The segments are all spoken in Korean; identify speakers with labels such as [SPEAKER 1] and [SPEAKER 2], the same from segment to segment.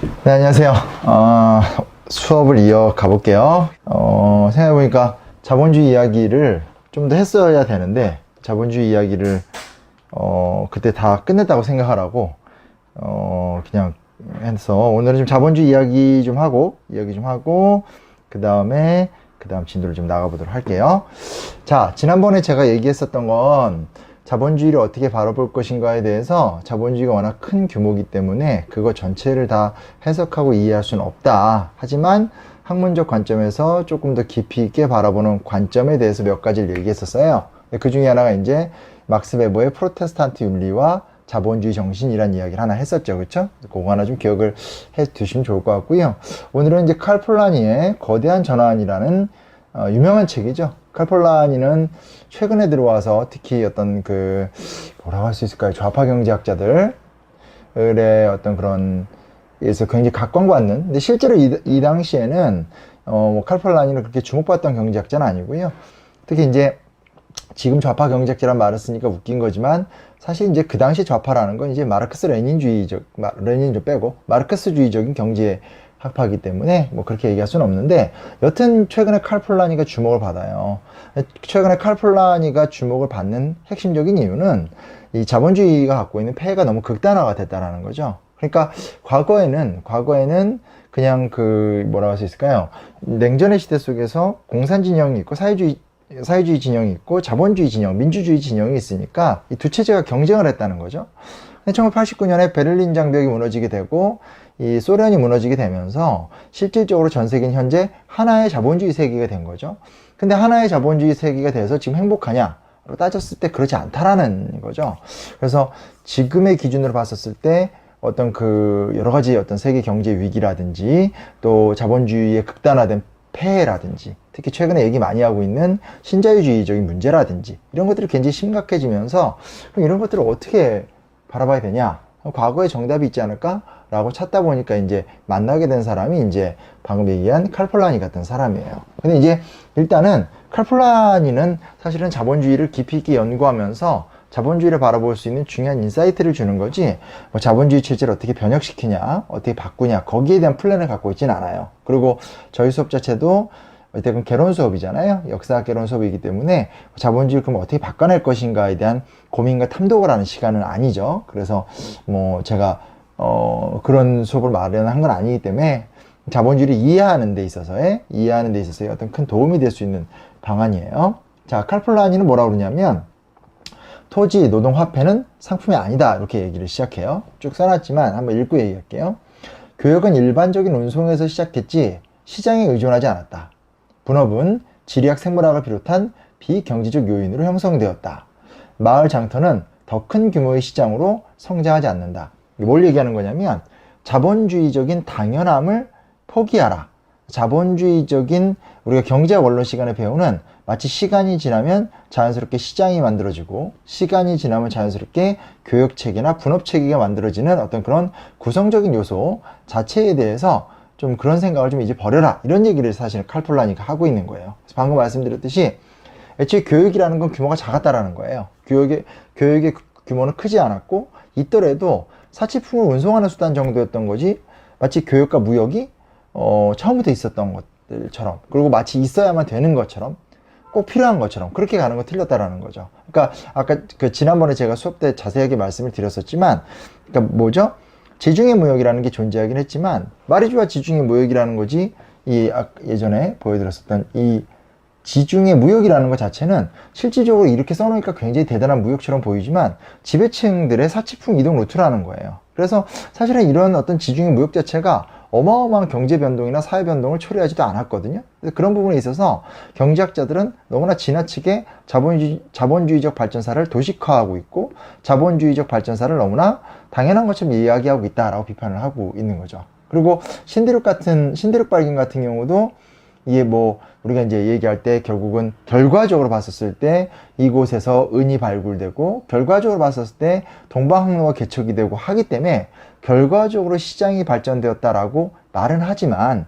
[SPEAKER 1] 네, 안녕하세요. 수업을 이어가 볼게요. 생각해보니까 자본주의 이야기를 좀 더 했어야 되는데, 자본주의 이야기를, 그때 다 끝냈다고 생각하라고, 그냥 해서, 오늘은 좀 자본주의 이야기 좀 하고, 그 다음 진도를 좀 나가보도록 할게요. 자, 지난번에 제가 얘기했었던 건, 자본주의를 어떻게 바라볼 것인가에 대해서 자본주의가 워낙 큰 규모이기 때문에 그거 전체를 다 해석하고 이해할 수는 없다. 하지만 학문적 관점에서 조금 더 깊이 있게 바라보는 관점에 대해서 몇 가지를 얘기했었어요. 그 중에 하나가 이제 막스 베버의 프로테스탄트 윤리와 자본주의 정신이란 이야기를 하나 했었죠. 그렇죠? 그거 하나 좀 기억을 해 두시면 좋을 것 같고요. 오늘은 이제 칼 폴라니의 거대한 전환이라는 유명한 책이죠. 칼 폴라니는 최근에 들어와서 특히 어떤 뭐라고 할 수 있을까요? 좌파 경제학자들의 어떤 그런, 에서 굉장히 각광받는, 근데 실제로 이 당시에는, 칼 폴라니는 그렇게 주목받던 경제학자는 아니고요. 특히 이제 지금 좌파 경제학자란 말을 쓰니까 웃긴 거지만, 사실 이제 그 당시 좌파라는 건 이제 레닌주 빼고, 마르크스주의적인 경제 학파이기 때문에 뭐 그렇게 얘기할 수는 없는데, 여튼 최근에 칼 폴라니가 주목을 받아요. 최근에 칼 폴라니가 주목을 받는 핵심적인 이유는 이 자본주의가 갖고 있는 폐해가 너무 극단화가 됐다라는 거죠. 그러니까 과거에는 그냥 뭐라고 할 수 있을까요? 냉전의 시대 속에서 공산 진영이 있고 사회주의 진영이 있고 자본주의 진영, 민주주의 진영이 있으니까 이 두 체제가 경쟁을 했다는 거죠. 1989년에 베를린 장벽이 무너지게 되고 이 소련이 무너지게 되면서 실질적으로 전 세계는 현재 하나의 자본주의 세계가 된 거죠. 근데 하나의 자본주의 세계가 돼서 지금 행복하냐? 로 따졌을 때 그렇지 않다라는 거죠. 그래서 지금의 기준으로 봤었을 때 어떤 여러 가지 어떤 세계 경제 위기라든지 또 자본주의의 극단화된 폐해라든지 특히 최근에 얘기 많이 하고 있는 신자유주의적인 문제라든지 이런 것들이 굉장히 심각해지면서 그럼 이런 것들을 어떻게 바라봐야 되냐? 과거에 정답이 있지 않을까? 라고 찾다 보니까 이제 만나게 된 사람이 이제 방금 얘기한 칼 폴라니 같은 사람이에요. 근데 이제 일단은 칼 폴라니는 사실은 자본주의를 깊이 있게 연구하면서 자본주의를 바라볼 수 있는 중요한 인사이트를 주는 거지, 뭐 자본주의 체제를 어떻게 변혁시키냐, 어떻게 바꾸냐, 거기에 대한 플랜을 갖고 있진 않아요. 그리고 저희 수업 자체도 어쨌든 개론 수업이잖아요. 역사학 개론 수업이기 때문에 자본주의를 그럼 어떻게 바꿔낼 것인가에 대한 고민과 탐독을 하는 시간은 아니죠. 그래서 뭐 제가 그런 수업을 마련한 건 아니기 때문에 자본주의를 이해하는 데 있어서의 어떤 큰 도움이 될 수 있는 방안이에요. 자, 칼 폴라니는 뭐라고 그러냐면 토지, 노동, 화폐는 상품이 아니다 이렇게 얘기를 시작해요. 쭉 써놨지만 한번 읽고 얘기할게요. 교역은 일반적인 운송에서 시작했지 시장에 의존하지 않았다. 분업은 지리학, 생물학을 비롯한 비경제적 요인으로 형성되었다. 마을 장터는 더 큰 규모의 시장으로 성장하지 않는다. 뭘 얘기하는 거냐면 자본주의적인 당연함을 포기하라. 자본주의적인 우리가 경제학 원론 시간에 배우는 마치 시간이 지나면 자연스럽게 시장이 만들어지고 시간이 지나면 자연스럽게 교역체계나 분업체계가 만들어지는 어떤 그런 구성적인 요소 자체에 대해서 좀 그런 생각을 좀 이제 버려라. 이런 얘기를 사실 칼 폴라니가 하고 있는 거예요. 그래서 방금 말씀드렸듯이 애초에 교육이라는 건 규모가 작았다라는 거예요. 교육의 규모는 크지 않았고 있더라도 사치품을 운송하는 수단 정도였던 거지 마치 교육과 무역이 처음부터 있었던 것들처럼 그리고 마치 있어야만 되는 것처럼 꼭 필요한 것처럼 그렇게 가는 거 틀렸다라는 거죠. 그러니까 아까 지난번에 제가 수업 때 자세하게 말씀을 드렸었지만 그러니까 뭐죠? 지중해 무역이라는 게 존재하긴 했지만 말이 좋아 지중해 무역이라는 거지 예전에 보여드렸었던 이 지중해 무역이라는 것 자체는 실질적으로 이렇게 써놓으니까 굉장히 대단한 무역처럼 보이지만 지배층들의 사치품 이동 루트라는 거예요. 그래서 사실은 이런 어떤 지중해 무역 자체가 어마어마한 경제 변동이나 사회 변동을 초래하지도 않았거든요. 그래서 그런 부분에 있어서 경제학자들은 너무나 지나치게 자본주의적 발전사를 도식화하고 있고 자본주의적 발전사를 너무나 당연한 것처럼 이야기하고 있다라고 비판을 하고 있는 거죠. 그리고 신대륙 발견 같은 경우도 이게 뭐 우리가 이제 얘기할 때 결국은 결과적으로 봤었을 때 이곳에서 은이 발굴되고 결과적으로 봤었을 때 동방항로가 개척이 되고 하기 때문에 결과적으로 시장이 발전되었다라고 말은 하지만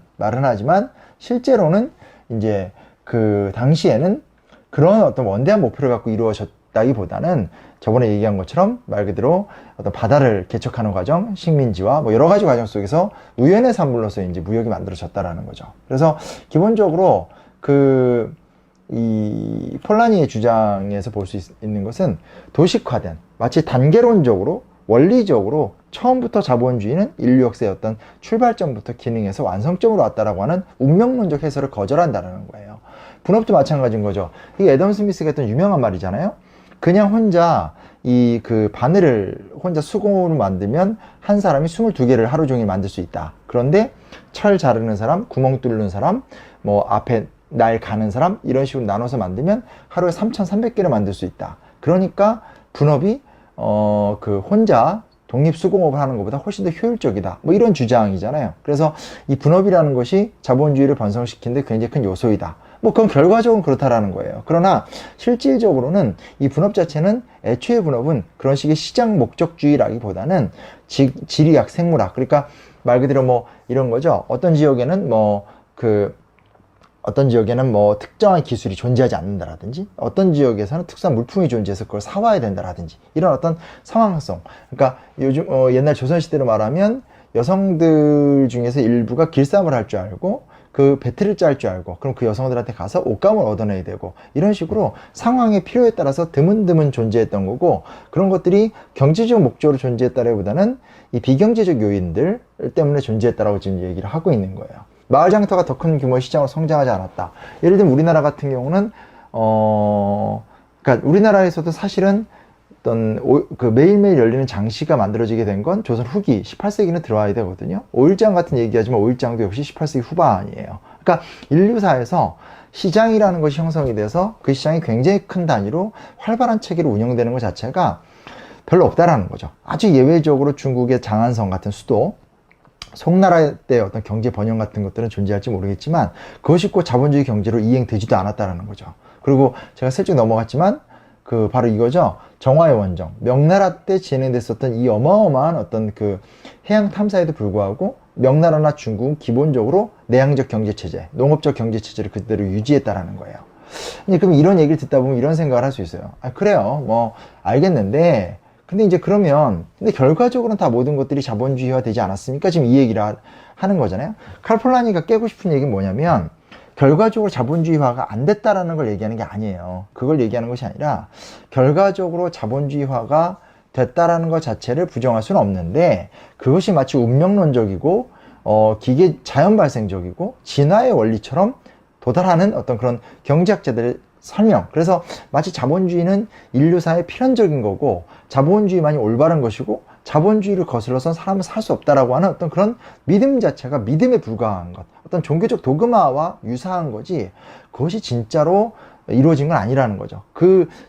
[SPEAKER 1] 실제로는 이제 그 당시에는 그런 어떤 원대한 목표를 갖고 이루어졌다기보다는 저번에 얘기한 것처럼 말 그대로 어떤 바다를 개척하는 과정, 식민지와 뭐 여러 가지 과정 속에서 우연의 산물로서 이제 무역이 만들어졌다라는 거죠. 그래서 기본적으로 이 폴라니의 주장에서 볼 수 있는 것은 도식화된, 마치 단계론적으로 원리적으로 처음부터 자본주의는 인류 역사의 어떤 출발점부터 기능에서 완성점으로 왔다라고 하는 운명론적 해설을 거절한다는 거예요. 분업도 마찬가지인 거죠. 이게 애덤 스미스가 했던 유명한 말이잖아요. 그냥 혼자 바늘을 혼자 수공으로 만들면 한 사람이 22개를 하루 종일 만들 수 있다. 그런데 철 자르는 사람, 구멍 뚫는 사람, 뭐 앞에 날 가는 사람, 이런 식으로 나눠서 만들면 하루에 3,300개를 만들 수 있다. 그러니까 분업이 혼자 독립수공업을 하는 것보다 훨씬 더 효율적이다. 뭐 이런 주장이잖아요. 그래서 이 분업이라는 것이 자본주의를 번성시키는데 굉장히 큰 요소이다. 뭐 그건 결과적으로 그렇다라는 거예요. 그러나 실질적으로는 이 분업 자체는 애초에 분업은 그런 식의 시장 목적주의라기보다는 지리학, 생물학, 그러니까 말 그대로 뭐 이런 거죠. 어떤 지역에는 특정한 기술이 존재하지 않는다라든지, 어떤 지역에서는 특수한 물품이 존재해서 그걸 사와야 된다라든지, 이런 어떤 상황성. 그러니까 요즘 옛날 조선시대로 말하면 여성들 중에서 일부가 길쌈을 할 줄 알고 그 배틀을 짤 줄 알고, 그럼 그 여성들한테 가서 옷감을 얻어내야 되고, 이런 식으로 상황의 필요에 따라서 드문드문 존재했던 거고, 그런 것들이 경제적 목적으로 존재했다기보다는 이 비경제적 요인들 때문에 존재했다라고 지금 얘기를 하고 있는 거예요. 마을 장터가 더 큰 규모의 시장으로 성장하지 않았다. 예를 들면 우리나라 같은 경우는 그러니까 우리나라에서도 사실은 매일매일 열리는 장시가 만들어지게 된 건 조선 후기 18세기는 들어와야 되거든요. 5.1장 같은 얘기하지만 5.1장도 역시 18세기 후반이에요. 그러니까 인류사에서 시장이라는 것이 형성이 돼서 그 시장이 굉장히 큰 단위로 활발한 체계로 운영되는 것 자체가 별로 없다라는 거죠. 아주 예외적으로 중국의 장안성 같은 수도, 송나라 때 어떤 경제 번영 같은 것들은 존재할지 모르겠지만 그것이 꼭 자본주의 경제로 이행되지도 않았다라는 거죠. 그리고 제가 슬쩍 넘어갔지만 바로 이거죠. 정화의 원정, 명나라 때 진행됐었던 이 어마어마한 어떤 해양 탐사에도 불구하고 명나라나 중국은 기본적으로 내향적 경제체제, 농업적 경제체제를 그대로 유지했다라는 거예요. 그럼 이런 얘기를 듣다 보면 이런 생각을 할 수 있어요. 그래요. 뭐 알겠는데, 근데 이제 근데 결과적으로는 다 모든 것들이 자본주의화 되지 않았습니까? 지금 이 얘기를 하는 거잖아요. 칼 폴라니가 깨고 싶은 얘기는 뭐냐면, 결과적으로 자본주의화가 안 됐다라는 걸 얘기하는 게 아니에요. 그걸 얘기하는 것이 아니라 결과적으로 자본주의화가 됐다라는 것 자체를 부정할 수는 없는데, 그것이 마치 운명론적이고 자연 발생적이고 진화의 원리처럼 도달하는 어떤 그런 경제학자들의 설명. 그래서 마치 자본주의는 인류사의 필연적인 거고 자본주의만이 올바른 것이고 자본주의를 거슬러선 사람은 살 수 없다라고 하는 어떤 그런 믿음 자체가 믿음에 불과한 것, 어떤 종교적 도그마와 유사한 거지, 그것이 진짜로 이루어진 건 아니라는 거죠.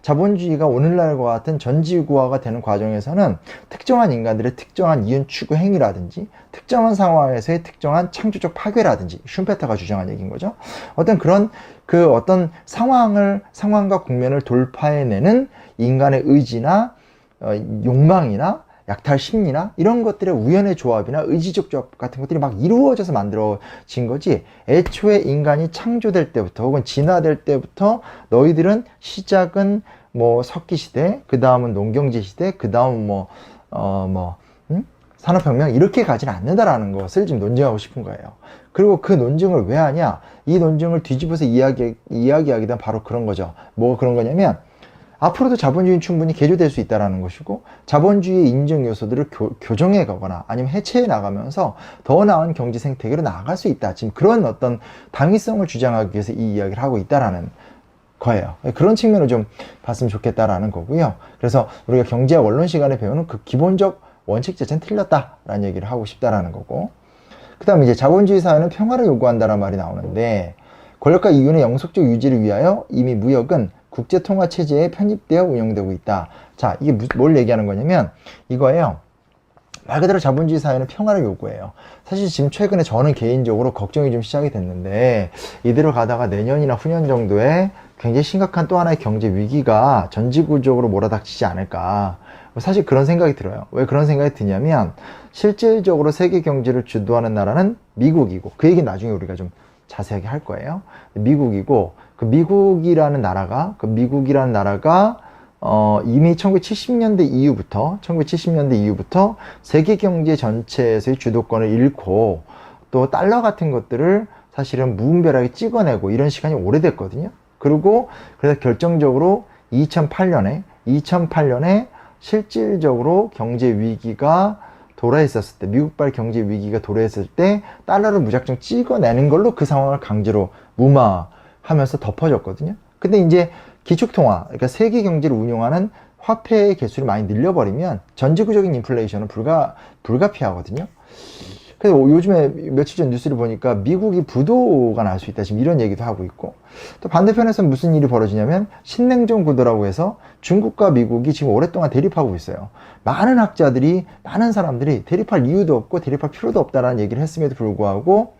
[SPEAKER 1] 자본주의가 오늘날과 같은 전지구화가 되는 과정에서는 특정한 인간들의 특정한 이윤 추구 행위라든지 특정한 상황에서의 특정한 창조적 파괴라든지, 슌페터가 주장한 얘기인 거죠. 어떤 그런 어떤 상황과 국면을 돌파해내는 인간의 의지나 욕망이나 약탈 심리나 이런 것들의 우연의 조합이나 의지적 조합 같은 것들이 막 이루어져서 만들어진 거지, 애초에 인간이 창조될 때부터 혹은 진화될 때부터 너희들은 시작은 석기시대, 그 다음은 농경제시대, 그 다음은 산업혁명, 이렇게 가지는 않는다라는 것을 지금 논증하고 싶은 거예요. 그리고 그 논증을 왜 하냐, 이 논증을 뒤집어서 이야기하게 되면 바로 그런 거죠. 뭐가 그런 거냐면, 앞으로도 자본주의는 충분히 개조될 수 있다는 것이고, 자본주의의 인정 요소들을 교정해 가거나 아니면 해체해 나가면서 더 나은 경제 생태계로 나아갈 수 있다. 지금 그런 어떤 당위성을 주장하기 위해서 이 이야기를 하고 있다라는 거예요. 그런 측면을 좀 봤으면 좋겠다라는 거고요. 그래서 우리가 경제학 원론 시간에 배우는 그 기본적 원칙 자체는 틀렸다라는 얘기를 하고 싶다라는 거고, 그 다음에 이제 자본주의 사회는 평화를 요구한다라는 말이 나오는데, 권력과 이윤의 영속적 유지를 위하여 이미 무역은 국제통화체제에 편입되어 운영되고 있다. 자, 이게 뭘 얘기하는 거냐면 이거예요. 말 그대로 자본주의 사회는 평화를 요구해요. 사실 지금 최근에 저는 개인적으로 걱정이 좀 시작이 됐는데, 이대로 가다가 내년이나 후년 정도에 굉장히 심각한 또 하나의 경제 위기가 전지구적으로 몰아닥치지 않을까. 사실 그런 생각이 들어요. 왜 그런 생각이 드냐면, 실질적으로 세계 경제를 주도하는 나라는 미국이고, 그 얘기는 나중에 우리가 좀 자세하게 할 거예요. 미국이고, 미국이라는 나라가 이미 1970년대 이후부터 세계 경제 전체에서의 주도권을 잃고 또 달러 같은 것들을 사실은 무분별하게 찍어내고 이런 시간이 오래됐거든요. 그리고 그래서 결정적으로 2008년에 실질적으로 경제 위기가 도래했었을 때, 미국발 경제 위기가 도래했을 때 달러를 무작정 찍어내는 걸로 그 상황을 강제로 무마하면서 덮어졌거든요. 근데 이제 기축통화, 그러니까 세계 경제를 운용하는 화폐의 개수를 많이 늘려버리면 전지구적인 인플레이션은 불가피하거든요. 그래서 요즘에 며칠 전 뉴스를 보니까 미국이 부도가 날 수 있다, 지금 이런 얘기도 하고 있고, 또 반대편에서는 무슨 일이 벌어지냐면 신냉전 구도라고 해서 중국과 미국이 지금 오랫동안 대립하고 있어요. 많은 사람들이 대립할 이유도 없고 대립할 필요도 없다라는 얘기를 했음에도 불구하고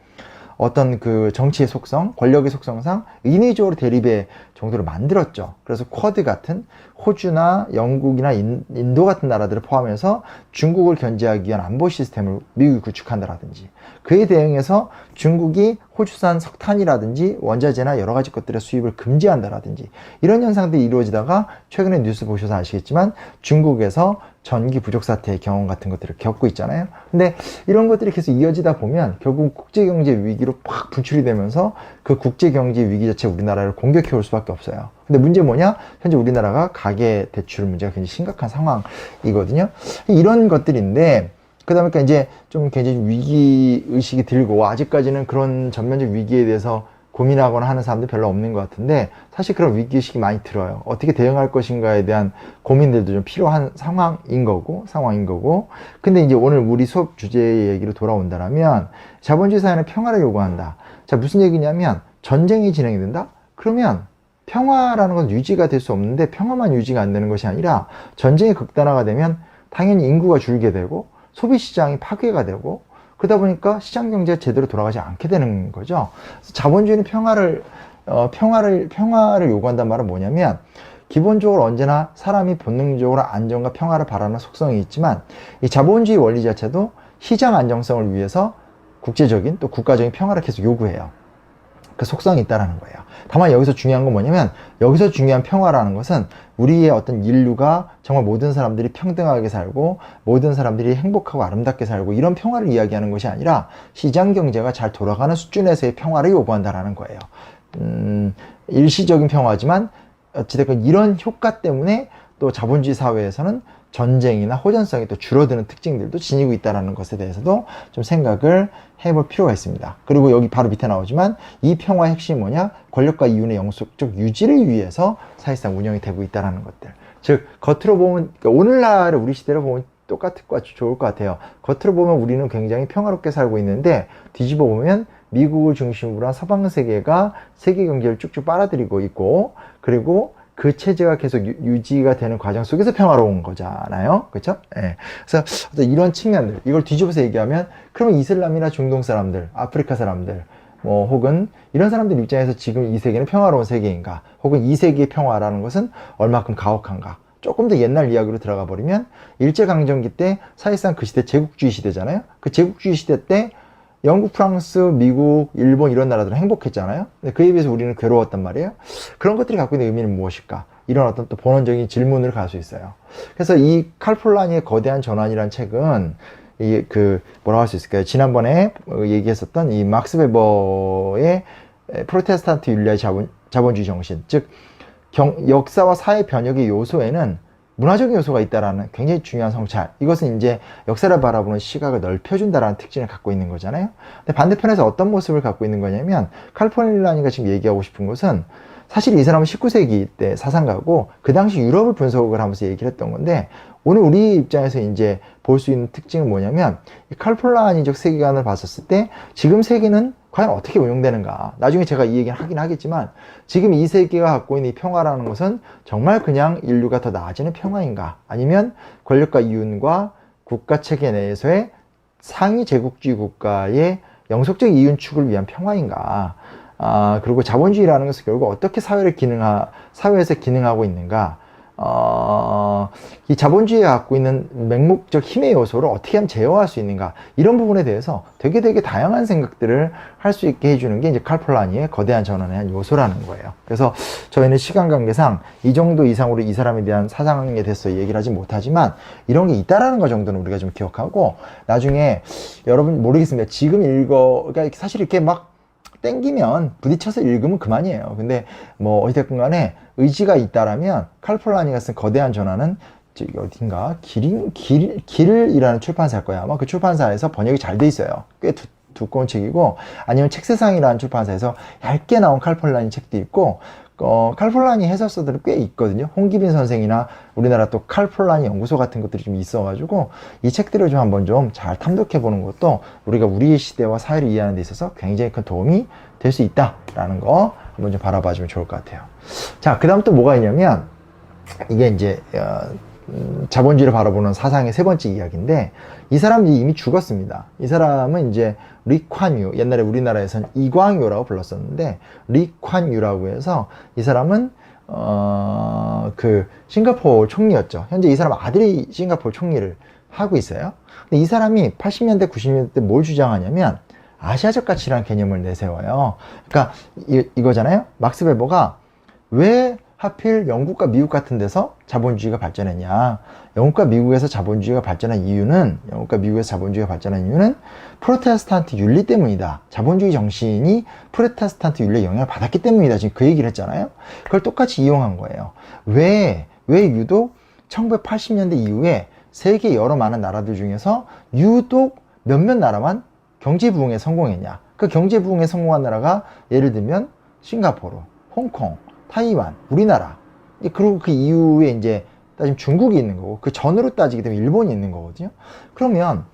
[SPEAKER 1] 어떤 그 정치의 속성, 권력의 속성상 인위적으로 대립의 정도를 만들었죠. 그래서 쿼드 같은 호주나 영국이나 인도 같은 나라들을 포함해서 중국을 견제하기 위한 안보 시스템을 미국이 구축한다라든지, 그에 대응해서 중국이 호주산 석탄이라든지 원자재나 여러 가지 것들의 수입을 금지한다라든지 이런 현상들이 이루어지다가 최근에 뉴스 보셔서 아시겠지만 중국에서 전기 부족 사태의 경험 같은 것들을 겪고 있잖아요. 근데 이런 것들이 계속 이어지다 보면 결국 국제경제 위기로 팍 분출이 되면서 그 국제경제 위기 자체 우리나라를 공격해 올 수밖에 없어요. 근데 문제 뭐냐? 현재 우리나라가 가계 대출 문제가 굉장히 심각한 상황이거든요. 이런 것들인데, 그러다 보니까 이제 좀 굉장히 위기 의식이 들고, 아직까지는 그런 전면적 위기에 대해서 고민하거나 하는 사람들 별로 없는 것 같은데, 사실 그런 위기의식이 많이 들어요. 어떻게 대응할 것인가에 대한 고민들도 좀 필요한 상황인 거고. 근데 이제 오늘 우리 수업 주제의 얘기로 돌아온다면, 자본주의 사회는 평화를 요구한다. 자, 무슨 얘기냐면, 전쟁이 진행이 된다? 그러면 평화라는 건 유지가 될 수 없는데, 평화만 유지가 안 되는 것이 아니라 전쟁이 극단화가 되면 당연히 인구가 줄게 되고 소비시장이 파괴가 되고, 그러다 보니까 시장 경제가 제대로 돌아가지 않게 되는 거죠. 그래서 자본주의는 평화를 요구한다는 말은 뭐냐면, 기본적으로 언제나 사람이 본능적으로 안정과 평화를 바라는 속성이 있지만, 이 자본주의 원리 자체도 시장 안정성을 위해서 국제적인 또 국가적인 평화를 계속 요구해요. 그 속성이 있다라는 거예요. 다만 여기서 중요한 건 뭐냐면, 여기서 중요한 평화라는 것은 우리의 어떤 인류가 정말 모든 사람들이 평등하게 살고 모든 사람들이 행복하고 아름답게 살고 이런 평화를 이야기하는 것이 아니라 시장 경제가 잘 돌아가는 수준에서의 평화를 요구한다라는 거예요. 일시적인 평화지만 어찌됐건 이런 효과 때문에 또 자본주의 사회에서는 전쟁이나 호전성이 또 줄어드는 특징들도 지니고 있다는 것에 대해서도 좀 생각을 해볼 필요가 있습니다. 그리고 여기 바로 밑에 나오지만 이 평화의 핵심이 뭐냐? 권력과 이윤의 영속적 유지를 위해서 사실상 운영이 되고 있다는 것들. 즉 겉으로 보면, 그러니까 오늘날 우리 시대를 보면 똑같을 것 같고 좋을 것 같아요. 겉으로 보면 우리는 굉장히 평화롭게 살고 있는데 뒤집어 보면 미국을 중심으로 한 서방 세계가 세계 경제를 쭉쭉 빨아들이고 있고, 그리고 그 체제가 계속 유지가 되는 과정 속에서 평화로운 거잖아요. 그렇죠? 예. 그래서 이런 측면들, 이걸 뒤집어서 얘기하면, 그러면 이슬람이나 중동 사람들, 아프리카 사람들, 혹은 이런 사람들 입장에서 지금 이 세계는 평화로운 세계인가, 혹은 이 세계의 평화라는 것은 얼마큼 가혹한가. 조금 더 옛날 이야기로 들어가 버리면, 일제강점기 때 사실상 그 시대 제국주의 시대잖아요. 그 제국주의 시대 때 영국, 프랑스, 미국, 일본 이런 나라들은 행복했잖아요. 근데 그에 비해서 우리는 괴로웠단 말이에요. 그런 것들이 갖고 있는 의미는 무엇일까? 이런 어떤 또 본원적인 질문을 갈 수 있어요. 그래서 이 칼 폴라니의 거대한 전환이라는 책은 뭐라고 할 수 있을까요? 지난번에 얘기했었던 이 막스 베버의 프로테스탄트 윤리의 자본주의 정신, 즉 역사와 사회 변혁의 요소에는 문화적인 요소가 있다라는 굉장히 중요한 성찰. 이것은 이제 역사를 바라보는 시각을 넓혀준다라는 특징을 갖고 있는 거잖아요. 근데 반대편에서 어떤 모습을 갖고 있는 거냐면, 칼 폴라니가 지금 얘기하고 싶은 것은, 사실 이 사람은 19세기 때 사상가고 그 당시 유럽을 분석을 하면서 얘기를 했던 건데, 오늘 우리 입장에서 이제 볼 수 있는 특징은 뭐냐면, 이 칼 폴라니적 세계관을 봤었을 때 지금 세계는 과연 어떻게 운영되는가. 나중에 제가 이 얘기는 하긴 하겠지만, 지금 이 세계가 갖고 있는 이 평화라는 것은 정말 그냥 인류가 더 나아지는 평화인가, 아니면 권력과 이윤과 국가 체계 내에서의 상위 제국주의 국가의 영속적 이윤축을 위한 평화인가. 그리고 자본주의라는 것은 결국 어떻게 사회에서 기능하고 있는가. 이 자본주의가 갖고 있는 맹목적 힘의 요소를 어떻게 하면 제어할 수 있는가, 이런 부분에 대해서 되게 다양한 생각들을 할 수 있게 해주는 게 이제 칼 폴라니의 거대한 전환의 한 요소라는 거예요. 그래서 저희는 시간 관계상 이 정도 이상으로 이 사람에 대한 사상에 대해서 얘기를 하지 못하지만 이런 게 있다라는 거 정도는 우리가 좀 기억하고, 나중에 여러분 모르겠습니다. 지금 그러니까 사실 이렇게 막 땡기면 부딪혀서 읽으면 그만이에요. 근데 뭐 어찌됐건 간에 의지가 있다라면 칼 폴라니가 쓴 거대한 전환은 저기 어딘가 길이라는 출판사일 거야. 아마 그 출판사에서 번역이 잘 돼 있어요. 꽤 두꺼운 책이고, 아니면 책세상이라는 출판사에서 얇게 나온 칼 폴라니 책도 있고, 칼 폴라니 해설서들은 꽤 있거든요. 홍기빈 선생이나 우리나라 또 칼 폴라니 연구소 같은 것들이 좀 있어가지고 이 책들을 좀 한번 좀 잘 탐독해 보는 것도 우리가 우리의 시대와 사회를 이해하는 데 있어서 굉장히 큰 도움이 될 수 있다라는 거 한번 좀 바라봐 주면 좋을 것 같아요. 자, 그 다음 또 뭐가 있냐면, 이게 이제 자본주의를 바라보는 사상의 세 번째 이야기인데, 이 사람이 이미 죽었습니다. 이 사람은 이제 리콴유, 옛날에 우리나라에서는 이광요라고 불렀었는데, 리콴유라고 해서 이 사람은 그 싱가포르 총리였죠. 현재 이 사람 아들이 싱가포르 총리를 하고 있어요. 근데 이 사람이 80년대 90년대 뭘 주장하냐면 아시아적 가치라는 개념을 내세워요. 그러니까 이거잖아요. 막스 베버가 왜 하필 영국과 미국 같은 데서 자본주의가 발전했냐. 영국과 미국에서 자본주의가 발전한 이유는, 프로테스탄트 윤리 때문이다. 자본주의 정신이 프로테스탄트 윤리에 영향을 받았기 때문이다. 지금 그 얘기를 했잖아요. 그걸 똑같이 이용한 거예요. 왜 유독 1980년대 이후에 세계 여러 많은 나라들 중에서 유독 몇몇 나라만 경제 부흥에 성공했냐. 그 경제 부흥에 성공한 나라가 예를 들면 싱가포르, 홍콩, 타이완, 우리나라. 그리고 그 이후에 이제 따지면 중국이 있는 거고, 그 전으로 따지게 되면 일본이 있는 거거든요. 그러면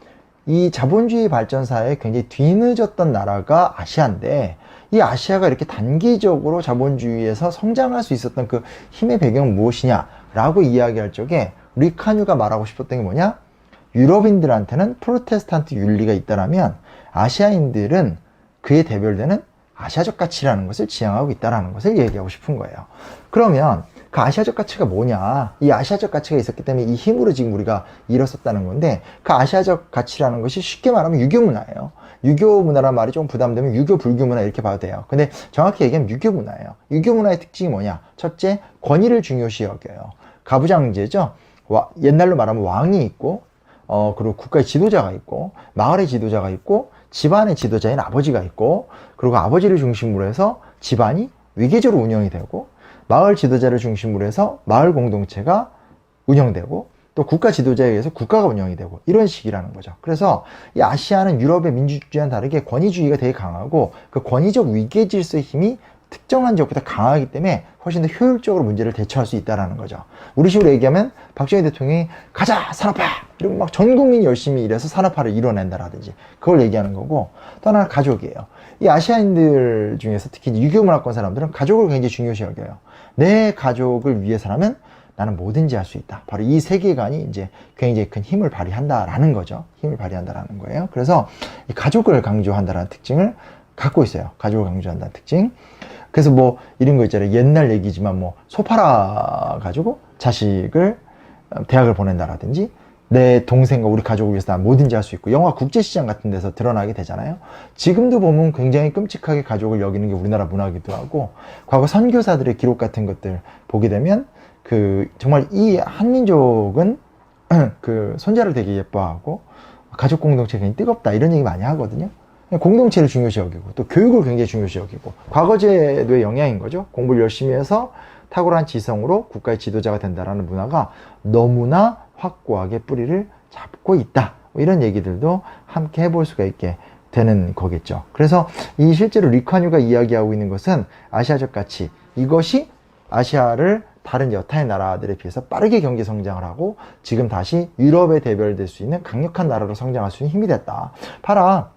[SPEAKER 1] 이 자본주의 발전사에 굉장히 뒤늦었던 나라가 아시아인데, 이 아시아가 이렇게 단기적으로 자본주의에서 성장할 수 있었던 그 힘의 배경은 무엇이냐라고 이야기할 적에 리콴유가 말하고 싶었던 게 뭐냐? 유럽인들한테는 프로테스탄트 윤리가 있다라면 아시아인들은 그에 대별되는 아시아적 가치라는 것을 지향하고 있다는 것을 얘기하고 싶은 거예요. 그러면 그 아시아적 가치가 뭐냐? 이 아시아적 가치가 있었기 때문에 이 힘으로 지금 우리가 일어섰다는 건데, 그 아시아적 가치라는 것이 쉽게 말하면 유교 문화예요. 유교 문화란 말이 좀 부담되면 유교 불교 문화 이렇게 봐도 돼요. 근데 정확히 얘기하면 유교 문화예요. 유교 문화의 특징이 뭐냐? 첫째, 권위를 중요시 여겨요. 가부장제죠. 옛날로 말하면 왕이 있고, 그리고 국가의 지도자가 있고, 마을의 지도자가 있고, 집안의 지도자인 아버지가 있고, 그리고 아버지를 중심으로 해서 집안이 위계적으로 운영이 되고, 마을 지도자를 중심으로 해서 마을 공동체가 운영되고, 또 국가 지도자에 의해서 국가가 운영이 되고, 이런 식이라는 거죠. 그래서 이 아시아는 유럽의 민주주의와는 다르게 권위주의가 되게 강하고, 그 권위적 위계 질서의 힘이 특정한 지역보다 강하기 때문에 훨씬 더 효율적으로 문제를 대처할 수 있다는 거죠. 우리 식으로 얘기하면 박정희 대통령이 가자 산업화 이러면 막 전 국민이 열심히 일해서 산업화를 이뤄낸다라든지, 그걸 얘기하는 거고, 또 하나는 가족이에요. 이 아시아인들 중에서 특히 유교 문화권 사람들은 가족을 굉장히 중요시 여겨요. 내 가족을 위해서라면 나는 뭐든지 할 수 있다. 바로 이 세계관이 이제 굉장히 큰 힘을 발휘한다라는 거죠. 힘을 발휘한다라는 거예요. 그래서 이 가족을 강조한다라는 특징을 갖고 있어요. 가족을 강조한다는 특징. 그래서 뭐 이런 거 있잖아요. 옛날 얘기지만 뭐 소 팔아 가지고 자식을 대학을 보낸다라든지, 내 동생과 우리 가족을 위해서 난 뭐든지 할 수 있고, 영화 국제시장 같은 데서 드러나게 되잖아요. 지금도 보면 굉장히 끔찍하게 가족을 여기는 게 우리나라 문화기도 하고, 과거 선교사들의 기록 같은 것들 보게 되면 그 정말 이 한민족은 그 손자를 되게 예뻐하고 가족 공동체가 굉장히 뜨겁다 이런 얘기 많이 하거든요. 공동체를 중요시 여기고, 또 교육을 굉장히 중요시 여기고, 과거제도의 영향인 거죠. 공부를 열심히 해서 탁월한 지성으로 국가의 지도자가 된다라는 문화가 너무나 확고하게 뿌리를 잡고 있다. 이런 얘기들도 함께 해볼 수가 있게 되는 거겠죠. 그래서 이 실제로 리콴유가 이야기하고 있는 것은 아시아적 가치, 이것이 아시아를 다른 여타의 나라들에 비해서 빠르게 경제 성장을 하고 지금 다시 유럽에 대별될 수 있는 강력한 나라로 성장할 수 있는 힘이 됐다. 봐라.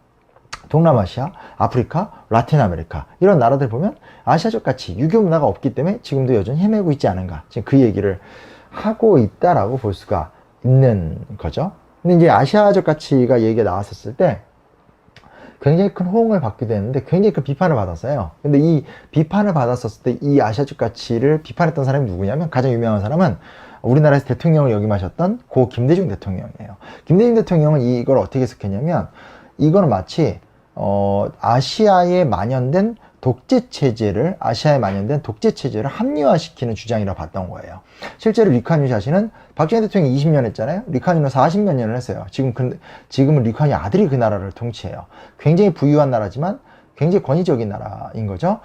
[SPEAKER 1] 동남아시아, 아프리카, 라틴 아메리카 이런 나라들 보면 아시아적 가치, 유교 문화가 없기 때문에 지금도 여전히 헤매고 있지 않은가, 지금 그 얘기를 하고 있다라고 볼 수가 있는 거죠. 근데 이제 아시아적 가치가 얘기가 나왔었을 때 굉장히 큰 호응을 받기도 했는데 굉장히 큰 비판을 받았어요. 근데 이 비판을 받았었을 때 이 아시아적 가치를 비판했던 사람이 누구냐면, 가장 유명한 사람은 우리나라에서 대통령을 역임하셨던 고 김대중 대통령이에요. 김대중 대통령은 이걸 어떻게 해석했냐면, 이거는 마치 아시아에 만연된 독재 체제를 합리화시키는 주장이라고 봤던 거예요. 실제로 리칸유 자신은 박정희 대통령이 20년 했잖아요. 리칸유는 40몇 년을 했어요. 지금은 리칸유 아들이 그 나라를 통치해요. 굉장히 부유한 나라지만 굉장히 권위적인 나라인 거죠.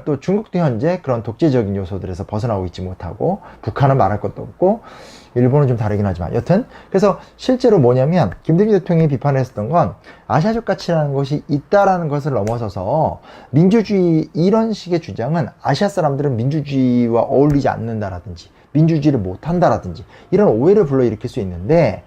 [SPEAKER 1] 또 중국도 현재 그런 독재적인 요소들에서 벗어나고 있지 못하고, 북한은 말할 것도 없고, 일본은 좀 다르긴 하지만 여튼, 그래서 실제로 뭐냐면 김대중 대통령이 비판했었던 건 아시아적 가치라는 것이 있다라는 것을 넘어서서 민주주의, 이런 식의 주장은 아시아 사람들은 민주주의와 어울리지 않는다라든지 민주주의를 못한다라든지 이런 오해를 불러일으킬 수 있는데,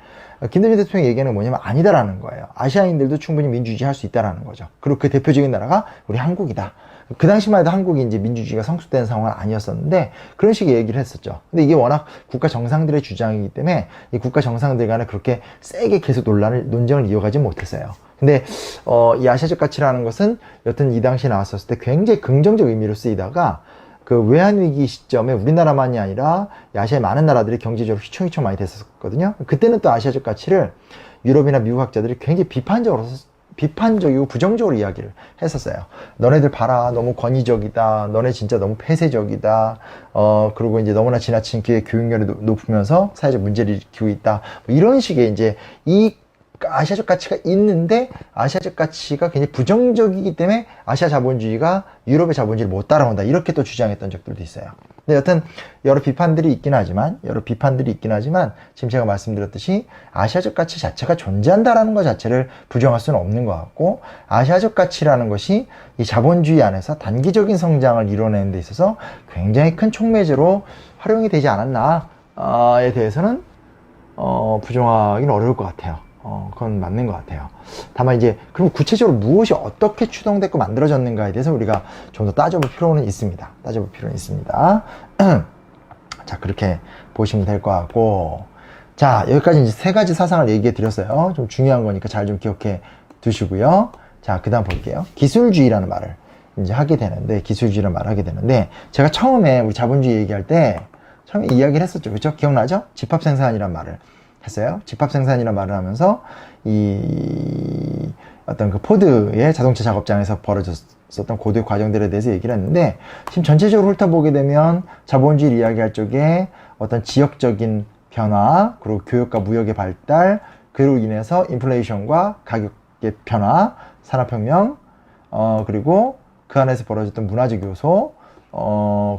[SPEAKER 1] 김대중 대통령이 얘기하는 건 뭐냐면 아니다라는 거예요. 아시아인들도 충분히 민주주의 할 수 있다라는 거죠. 그리고 그 대표적인 나라가 우리 한국이다. 그 당시만 해도 한국이 이제 민주주의가 성숙된 상황은 아니었었는데 그런 식의 얘기를 했었죠. 근데 이게 워낙 국가 정상들의 주장이기 때문에 이 국가 정상들 간에 그렇게 세게 계속 논쟁을 이어가지 못했어요. 근데 이 아시아적 가치라는 것은 여튼 이 당시에 나왔었을 때 굉장히 긍정적 의미로 쓰이다가, 그 외환위기 시점에 우리나라만이 아니라 아시아의 많은 나라들이 경제적으로 휘청휘청 많이 됐었거든요. 그때는 또 아시아적 가치를 유럽이나 미국 학자들이 굉장히 비판적이고 부정적으로 이야기를 했었어요. 너네들 봐라, 너무 권위적이다, 너네 진짜 너무 폐쇄적이다, 그리고 이제 너무나 지나친 교육열이 높으면서 사회적 문제를 일으키고 있다, 뭐 이런 식의 이제 이 아시아적 가치가 있는데 아시아적 가치가 굉장히 부정적이기 때문에 아시아 자본주의가 유럽의 자본주의를 못 따라온다, 이렇게 또 주장했던 적들도 있어요. 근데 여튼 여러 비판들이 있긴 하지만 지금 제가 말씀드렸듯이 아시아적 가치 자체가 존재한다라는 것 자체를 부정할 수는 없는 것 같고, 아시아적 가치라는 것이 이 자본주의 안에서 단기적인 성장을 이뤄내는 데 있어서 굉장히 큰 촉매제로 활용이 되지 않았나에 대해서는 부정하기는 어려울 것 같아요. 그건 맞는 것 같아요. 다만 이제 그럼 구체적으로 무엇이 어떻게 추동됐고 만들어졌는가에 대해서 우리가 좀 더 따져볼 필요는 있습니다. 자, 그렇게 보시면 될 것 같고, 자, 여기까지 이제 세 가지 사상을 얘기해 드렸어요. 좀 중요한 거니까 잘 좀 기억해 두시고요. 자, 그 다음 볼게요. 기술주의라는 말을 이제 하게 되는데, 제가 처음에 우리 자본주의 얘기할 때 처음에 이야기를 했었죠. 그렇죠? 기억나죠? 집합생산이라는 말을 했어요. 집합생산이라는 말을 하면서 이 어떤 그 포드의 자동차 작업장에서 벌어졌었던 고도의 과정들에 대해서 얘기를 했는데, 지금 전체적으로 훑어보게 되면 자본주의를 이야기할 적에 어떤 지역적인 변화, 그리고 교육과 무역의 발달, 그로 인해서 인플레이션과 가격의 변화, 산업혁명, 그리고 그 안에서 벌어졌던 문화적 요소,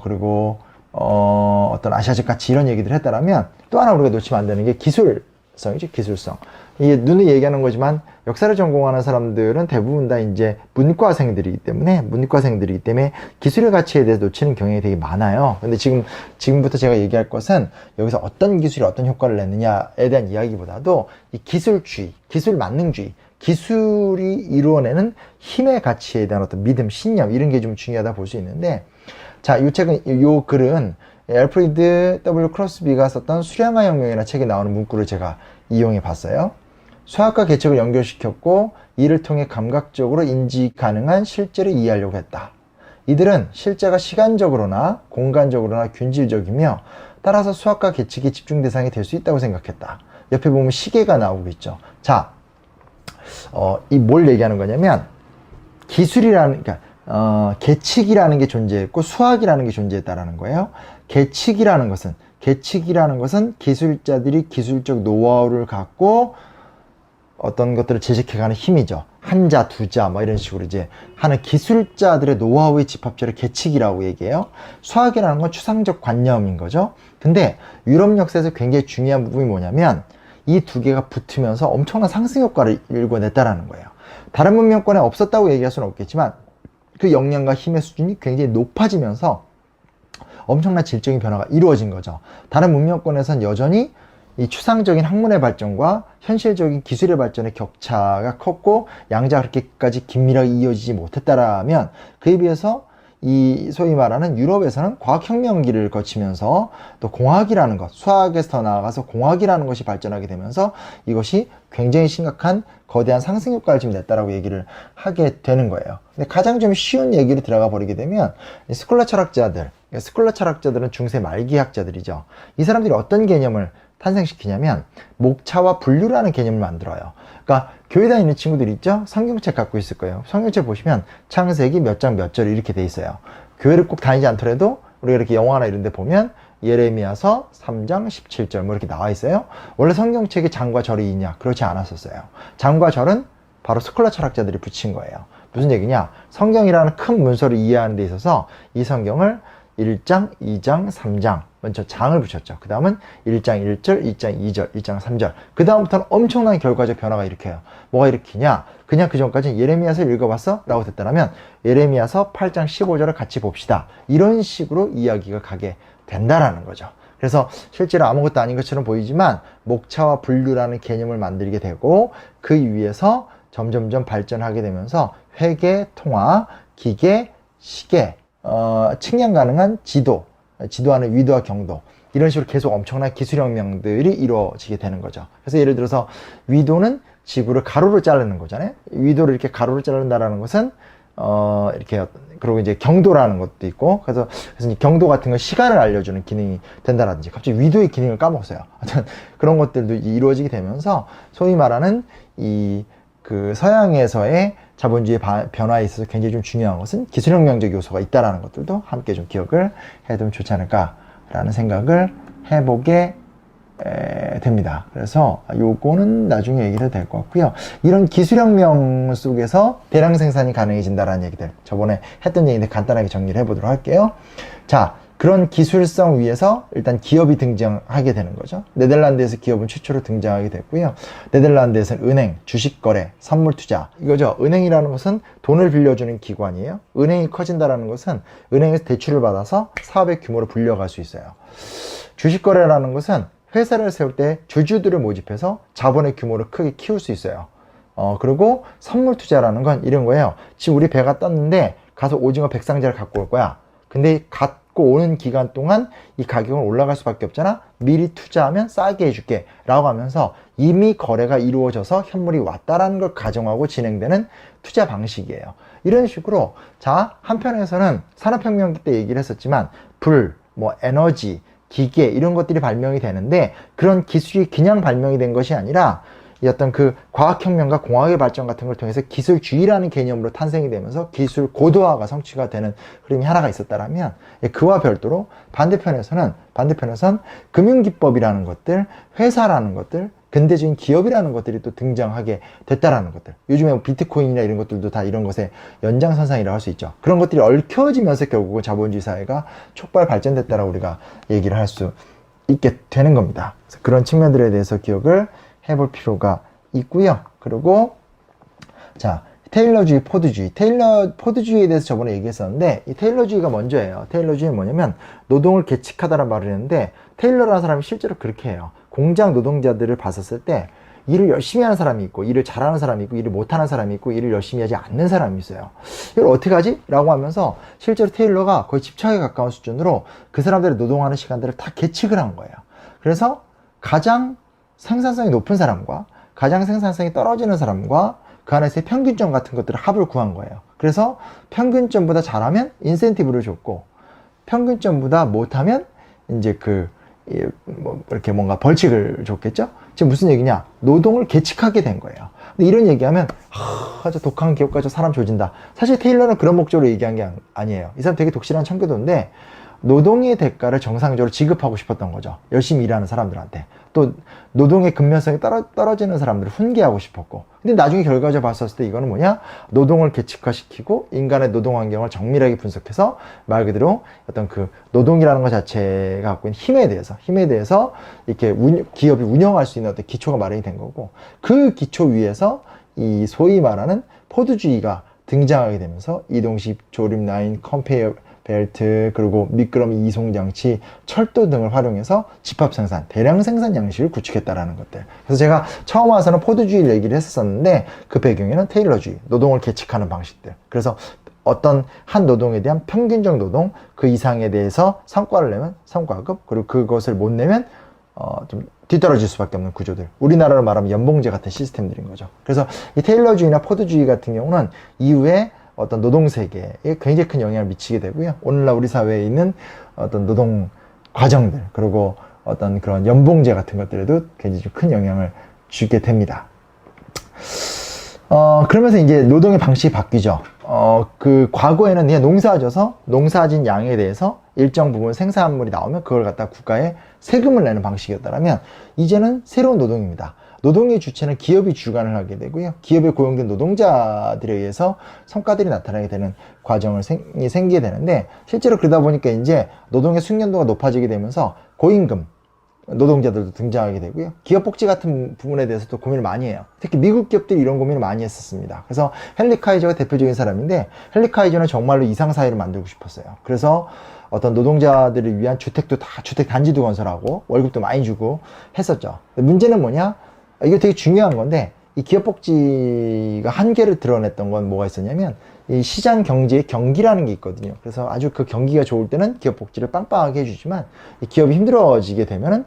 [SPEAKER 1] 그리고 어떤 아시아적 가치, 이런 얘기들을 했다라면, 또 하나 우리가 놓치면 안 되는 게 기술성이죠. 기술성. 이게 눈에 얘기하는 거지만 역사를 전공하는 사람들은 대부분 다 이제 문과생들이기 때문에 기술의 가치에 대해서 놓치는 경향이 되게 많아요. 근데 지금부터 제가 얘기할 것은 여기서 어떤 기술이 어떤 효과를 냈느냐에 대한 이야기보다도 이 기술주의, 기술 만능주의, 기술이 이루어내는 힘의 가치에 대한 어떤 믿음, 신념, 이런 게 좀 중요하다 볼 수 있는데, 자, 요 글은 알프리드 W. 크로스비가 썼던 수량화 혁명이라는 책에 나오는 문구를 제가 이용해 봤어요. 수학과 계측을 연결시켰고 이를 통해 감각적으로 인지 가능한 실제를 이해하려고 했다. 이들은 실제가 시간적으로나 공간적으로나 균질적이며 따라서 수학과 계측이 집중 대상이 될 수 있다고 생각했다. 옆에 보면 시계가 나오고 있죠. 자, 이 뭘 얘기하는 거냐면, 계측이라는 게 존재했고 수학이라는 게 존재했다라는 거예요. 계측이라는 것은 기술자들이 기술적 노하우를 갖고 어떤 것들을 제작해가는 힘이죠. 한자, 두자, 뭐 이런 식으로 이제 하는 기술자들의 노하우의 집합체를 계측이라고 얘기해요. 수학이라는 건 추상적 관념인 거죠. 근데 유럽 역사에서 굉장히 중요한 부분이 뭐냐면, 이 두 개가 붙으면서 엄청난 상승 효과를 일궈냈다라는 거예요. 다른 문명권에 없었다고 얘기할 수는 없겠지만 그 역량과 힘의 수준이 굉장히 높아지면서 엄청난 질적인 변화가 이루어진 거죠. 다른 문명권에서는 여전히 이 추상적인 학문의 발전과 현실적인 기술의 발전의 격차가 컸고 양자가 그렇게까지 긴밀하게 이어지지 못했다라면, 그에 비해서 이 소위 말하는 유럽에서는 과학혁명기를 거치면서 또 공학이라는 것, 수학에서 더 나아가서 공학이라는 것이 발전하게 되면서 이것이 굉장히 심각한 거대한 상승 효과를 지금 냈다라고 얘기를 하게 되는 거예요. 근데 가장 좀 쉬운 얘기로 들어가 버리게 되면 스콜라 철학자들, 스콜라 철학자들은 중세 말기 학자들이죠. 이 사람들이 어떤 개념을 탄생시키냐면 목차와 분류라는 개념을 만들어요. 그러니까 교회 다니는 친구들 있죠? 성경책 갖고 있을 거예요. 성경책 보시면 창세기 몇 장 몇 절 이렇게 돼 있어요. 교회를 꼭 다니지 않더라도 우리가 이렇게 영화나 이런 데 보면 예레미야서 3장 17절 뭐 이렇게 나와 있어요. 원래 성경책에 장과 절이 있냐? 그렇지 않았었어요. 장과 절은 바로 스콜라 철학자들이 붙인 거예요. 무슨 얘기냐? 성경이라는 큰 문서를 이해하는 데 있어서 이 성경을 1장, 2장, 3장 먼저 장을 붙였죠. 그 다음은 1장 1절, 2장 2절, 1장 3절. 그 다음부터는 엄청난 결과적 변화가 일으켜요. 뭐가 일으키냐? 그냥 그 전까지 예레미야서 읽어봤어? 라고 됐다면 예레미야서 8장 15절을 같이 봅시다. 이런 식으로 이야기가 가게 된다라는 거죠. 그래서 실제로 아무것도 아닌 것처럼 보이지만 목차와 분류라는 개념을 만들게 되고 그 위에서 점점점 발전하게 되면서 회계, 통화, 기계, 시계, 측량 가능한 지도하는 위도와 경도, 이런 식으로 계속 엄청난 기술혁명들이 이루어지게 되는 거죠. 그래서 예를 들어서 위도는 지구를 가로로 자르는 거잖아요. 위도를 이렇게 가로로 자른다라는 것은 이렇게, 그리고 이제 경도라는 것도 있고, 그래서 경도 같은 건 시간을 알려주는 기능이 된다라든지, 갑자기 위도의 기능을 까먹었어요. 하여튼 그런 것들도 이루어지게 되면서 소위 말하는 그 서양에서의 자본주의 변화에 있어서 굉장히 좀 중요한 것은 기술혁명적 요소가 있다라는 것들도 함께 좀 기억을 해두면 좋지 않을까라는 생각을 해보게 됩니다. 그래서 요거는 나중에 얘기해도 될 것 같고요. 이런 기술혁명 속에서 대량 생산이 가능해진다라는 얘기들, 저번에 했던 얘기인데 간단하게 정리를 해보도록 할게요. 자, 그런 기술성 위에서 일단 기업이 등장하게 되는 거죠. 네덜란드에서 기업은 최초로 등장하게 됐고요. 네덜란드에서는 은행, 주식거래, 선물투자, 이거죠. 은행이라는 것은 돈을 빌려주는 기관이에요. 은행이 커진다는 것은 은행에서 대출을 받아서 사업의 규모를 불려갈 수 있어요. 주식거래라는 것은 회사를 세울 때 주주들을 모집해서 자본의 규모를 크게 키울 수 있어요. 그리고 선물투자라는 건 이런 거예요. 지금 우리 배가 떴는데 가서 오징어 100상자를 갖고 올 거야. 근데 갖고 오는 기간 동안 이 가격은 올라갈 수밖에 없잖아. 미리 투자하면 싸게 해줄게 라고 하면서 이미 거래가 이루어져서 현물이 왔다라는 걸 가정하고 진행되는 투자 방식이에요. 이런 식으로, 자, 한편에서는 산업혁명 때 얘기를 했었지만 에너지, 기계 이런 것들이 발명이 되는데, 그런 기술이 그냥 발명이 된 것이 아니라 이 어떤 그 과학혁명과 공학의 발전 같은 걸 통해서 기술주의라는 개념으로 탄생이 되면서 기술 고도화가 성취가 되는 흐름이 하나가 있었다라면, 그와 별도로 반대편에선 금융기법이라는 것들, 회사라는 것들, 근대적인 기업이라는 것들이 또 등장하게 됐다라는 것들, 요즘에 비트코인이나 이런 것들도 다 이런 것의 연장선상이라고 할 수 있죠. 그런 것들이 얽혀지면서 결국은 자본주의 사회가 촉발 발전됐다라고 우리가 얘기를 할 수 있게 되는 겁니다. 그래서 그런 측면들에 대해서 기억을 해볼 필요가 있고요. 그리고 자, 테일러주의, 포드주의. 포드주의에 대해서 저번에 얘기했었는데, 이 테일러주의가 먼저예요. 테일러주의는 뭐냐면 노동을 계측하다는 말을 했는데, 테일러라는 사람이 실제로 그렇게 해요. 공장 노동자들을 봤었을 때 일을 열심히 하는 사람이 있고, 일을 잘하는 사람이 있고, 일을 못하는 사람이 있고, 일을 열심히 하지 않는 사람이 있어요. 이걸 어떻게 하지? 라고 하면서 실제로 테일러가 거의 집착에 가까운 수준으로 그 사람들의 노동하는 시간들을 다 계측을 한 거예요. 그래서 가장 생산성이 높은 사람과 가장 생산성이 떨어지는 사람과 그 안에서의 평균점 같은 것들을 합을 구한 거예요. 그래서 평균점보다 잘하면 인센티브를 줬고, 평균점보다 못하면 이제 이렇게 뭔가 벌칙을 줬겠죠? 지금 무슨 얘기냐? 노동을 계측하게 된 거예요. 근데 이런 얘기하면, 저 독한 기업가 저 사람 조진다. 사실 테일러는 그런 목적으로 얘기한 게 아니에요. 이 사람 되게 독실한 청교도인데, 노동의 대가를 정상적으로 지급하고 싶었던 거죠. 열심히 일하는 사람들한테. 또 노동의 근면성이 떨어지는 사람들을 훈계하고 싶었고, 근데 나중에 결과적으로 봤었을 때 이거는 뭐냐? 노동을 계측화시키고 인간의 노동 환경을 정밀하게 분석해서 말 그대로 어떤 그 노동이라는 것 자체가 갖고 있는 힘에 대해서 이렇게 기업이 운영할 수 있는 어떤 기초가 마련이 된 거고, 그 기초 위에서 이 소위 말하는 포드주의가 등장하게 되면서 이동식, 조립 라인, 컨베이어 벨트, 그리고 미끄러미 이송 장치, 철도 등을 활용해서 집합 생산, 대량 생산 양식을 구축했다라는 것들. 그래서 제가 처음 와서는 포드주의를 얘기를 했었는데, 그 배경에는 테일러주의, 노동을 계측하는 방식들. 그래서 어떤 한 노동에 대한 평균적 노동, 그 이상에 대해서 성과를 내면 성과급, 그리고 그것을 못 내면 좀 뒤떨어질 수밖에 없는 구조들. 우리나라로 말하면 연봉제 같은 시스템들인 거죠. 그래서 이 테일러주의나 포드주의 같은 경우는 이후에 어떤 노동세계에 굉장히 큰 영향을 미치게 되고요. 오늘날 우리 사회에 있는 어떤 노동 과정들, 그리고 어떤 그런 연봉제 같은 것들에도 굉장히 좀 큰 영향을 주게 됩니다. 그러면서 이제 노동의 방식이 바뀌죠. 그 과거에는 그냥 농사져서 농사진 양에 대해서 일정 부분 생산물이 나오면 그걸 갖다 국가에 세금을 내는 방식이었다면 이제는 새로운 노동입니다. 노동의 주체는 기업이 주관을 하게 되고요. 기업에 고용된 노동자들에 의해서 성과들이 나타나게 되는 과정이 생기게 되는데, 실제로 그러다 보니까 이제 노동의 숙련도가 높아지게 되면서 고임금 노동자들도 등장하게 되고요. 기업 복지 같은 부분에 대해서도 고민을 많이 해요. 특히 미국 기업들이 이런 고민을 많이 했었습니다. 그래서 헨리 카이저가 대표적인 사람인데, 헨리 카이저는 정말로 이상사회를 만들고 싶었어요. 그래서 어떤 노동자들을 위한 주택도 다 주택 단지도 건설하고 월급도 많이 주고 했었죠. 문제는 뭐냐? 이게 되게 중요한 건데, 이 기업 복지가 한계를 드러냈던 건 뭐가 있었냐면, 이 시장 경제의 경기라는 게 있거든요. 그래서 아주 그 경기가 좋을 때는 기업 복지를 빵빵하게 해주지만, 이 기업이 힘들어지게 되면은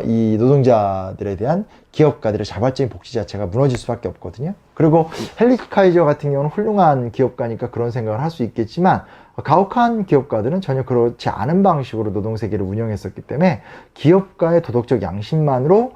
[SPEAKER 1] 이 노동자들에 대한 기업가들의 자발적인 복지 자체가 무너질 수밖에 없거든요. 그리고 헨리 카이저 같은 경우는 훌륭한 기업가니까 그런 생각을 할 수 있겠지만, 가혹한 기업가들은 전혀 그렇지 않은 방식으로 노동세계를 운영했었기 때문에 기업가의 도덕적 양심만으로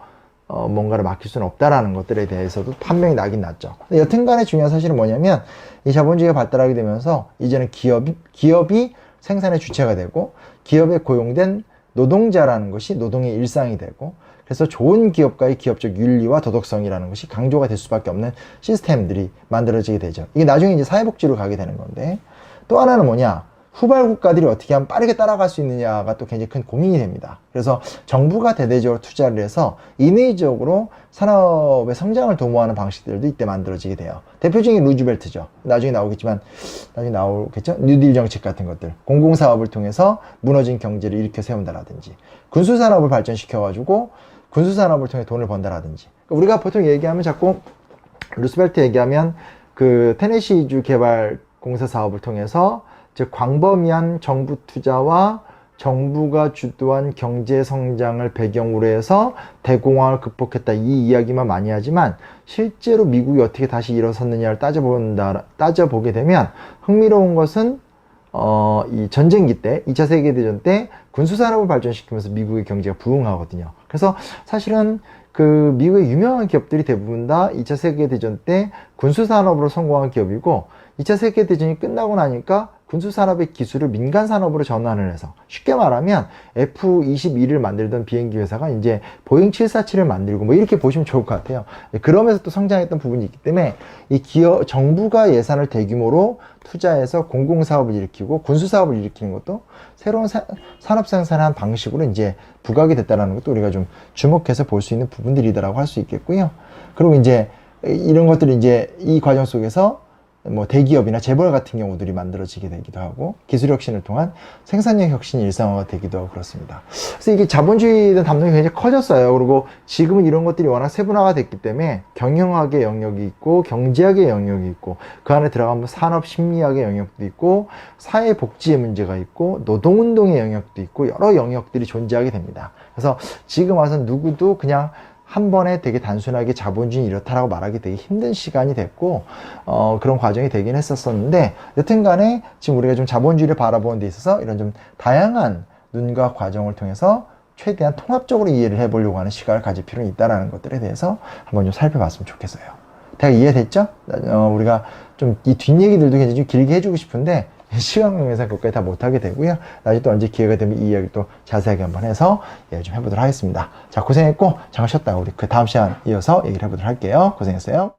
[SPEAKER 1] 뭔가를 맡길 수는 없다라는 것들에 대해서도 판명이 나긴 났죠. 여튼간에 중요한 사실은 뭐냐면, 이 자본주의가 발달하게 되면서 이제는 기업이 생산의 주체가 되고, 기업에 고용된 노동자라는 것이 노동의 일상이 되고, 그래서 좋은 기업가의 기업적 윤리와 도덕성이라는 것이 강조가 될 수밖에 없는 시스템들이 만들어지게 되죠. 이게 나중에 이제 사회복지로 가게 되는 건데, 또 하나는 뭐냐? 후발 국가들이 어떻게 하면 빠르게 따라갈 수 있느냐가 또 굉장히 큰 고민이 됩니다. 그래서 정부가 대대적으로 투자를 해서 인위적으로 산업의 성장을 도모하는 방식들도 이때 만들어지게 돼요. 대표적인 루즈벨트죠. 나중에 나오겠지만, 나중에 나오겠죠? 뉴딜 정책 같은 것들. 공공사업을 통해서 무너진 경제를 일으켜 세운다라든지, 군수산업을 발전시켜가지고 군수산업을 통해 돈을 번다라든지. 우리가 보통 얘기하면 자꾸 루스벨트 얘기하면 그 테네시주 개발 공사 사업을 통해서, 즉 광범위한 정부 투자와 정부가 주도한 경제 성장을 배경으로 해서 대공황을 극복했다, 이 이야기만 많이 하지만 실제로 미국이 어떻게 다시 일어섰느냐를 따져보게 되면 흥미로운 것은 이 전쟁기 때, 2차 세계대전 때 군수산업을 발전시키면서 미국의 경제가 부흥하거든요. 그래서 사실은 그 미국의 유명한 기업들이 대부분 다 2차 세계대전 때 군수산업으로 성공한 기업이고, 2차 세계대전이 끝나고 나니까 군수산업의 기술을 민간산업으로 전환을 해서, 쉽게 말하면 F-22를 만들던 비행기 회사가 이제 보잉 747을 만들고, 뭐 이렇게 보시면 좋을 것 같아요. 그러면서 또 성장했던 부분이 있기 때문에, 이 정부가 예산을 대규모로 투자해서 공공사업을 일으키고 군수사업을 일으키는 것도 새로운 산업 생산한 방식으로 이제 부각이 됐다는 것도 우리가 좀 주목해서 볼 수 있는 부분들이다라고 할 수 있겠고요. 그리고 이제 이런 것들이 이제 이 과정 속에서 뭐 대기업이나 재벌 같은 경우들이 만들어지게 되기도 하고, 기술 혁신을 통한 생산력 혁신이 일상화가 되기도 하고 그렇습니다. 그래서 이게 자본주의에 대한 담론이 굉장히 커졌어요. 그리고 지금은 이런 것들이 워낙 세분화가 됐기 때문에 경영학의 영역이 있고, 경제학의 영역이 있고, 그 안에 들어가면 산업 심리학의 영역도 있고, 사회복지의 문제가 있고, 노동운동의 영역도 있고, 여러 영역들이 존재하게 됩니다. 그래서 지금 와서 누구도 그냥 한 번에 되게 단순하게 자본주의 이렇다라고 말하기 되게 힘든 시간이 됐고, 그런 과정이 되긴 했었는데, 여튼 간에 지금 우리가 좀 자본주의를 바라보는 데 있어서 이런 좀 다양한 눈과 과정을 통해서 최대한 통합적으로 이해를 해보려고 하는 시간을 가질 필요는 있다는 것들에 대해서 한번 좀 살펴봤으면 좋겠어요. 대략 이해됐죠? 우리가 좀 이 뒷얘기들도 굉장히 좀 길게 해주고 싶은데, 시간 관계상 그것까지 다 못하게 되고요. 나중에 또 언제 기회가 되면 이 이야기를 또 자세하게 한번 해서 얘기를 좀 해보도록 하겠습니다. 자, 고생했고, 잠깐 쉬었다가 우리 그 다음 시간 이어서 얘기를 해보도록 할게요. 고생했어요.